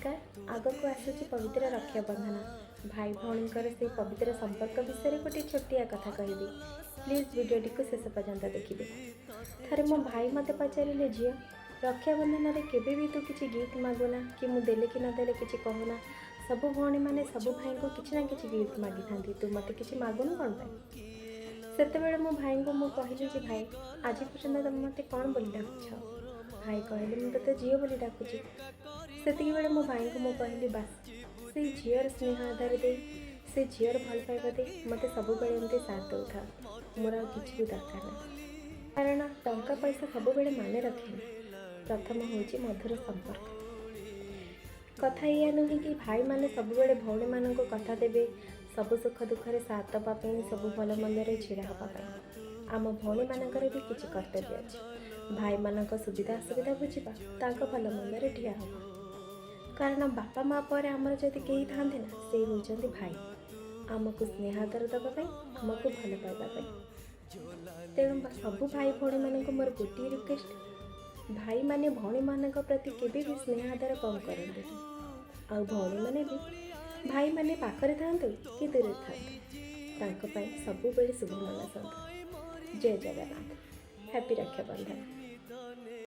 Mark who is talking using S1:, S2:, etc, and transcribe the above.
S1: नमस्कार। आग को आसूची पवित्र रक्षाबंधन। भाई भौणींकर से पवित्र संपर्क विषय गोटे छोटिया कथा कहबी। प्लीज वीडियोटी को शेष पर्यंत देखिए। थे मो भाई मत पचारे झील रक्षाबंधन में केवे भी तू किसी गिफ्ट मागुना कि मुझे कि नदेले कि कहूना। सब भौणी मैंने सब भाई को किसी ना कि गिफ्ट मागी था, तू मत कि मागुनु कौन से मो भाई को मुझे भाई आज पर्यटन तुम मत कौन बोली डाकुछ। भाई कहले मुझे झील बोली डाकुची। सेतिकी बेले मो भाई को मु कहली बास से झीर स्नेह आधार दे से झीर भल पाइबा दे मत सब बेले एमती साथ दौ था। मोर आ किसी भी दरकार ना, कारण टंका पैसा सब बेले माने रखे। प्रथम हूँ मधुर संपर्क। कथा या नुहे कि भाई माने सब बेले भौणी मान कथा देवे, सब सुख दुखे साथ देवाई, सब भल मंदे ढड़ा हाँपाई। आम भौणी मानकर भी किसी कर्तव्य अच्छे। भाई मान सुविधा असुविधा बुझा भल मंदे ढिया हाँ, कारण बापा माँ पर आमर जदि कहीं था ना से होती भाई। आमको स्नेह आदर देवाई, आमको भल पाइबापी। तेणु सब भाई भौणी मान मोर गोटे रिक्वेस्ट, भाई माने भौणी मान प्रति केवे भी स्नेह आदर कम करते। आ भौणी माने भी भाई माने पाखरे था कि दूर था सब बेले शुभ मनसंत। जय जगन्नाथ। हैप्पी रक्षाबंधन।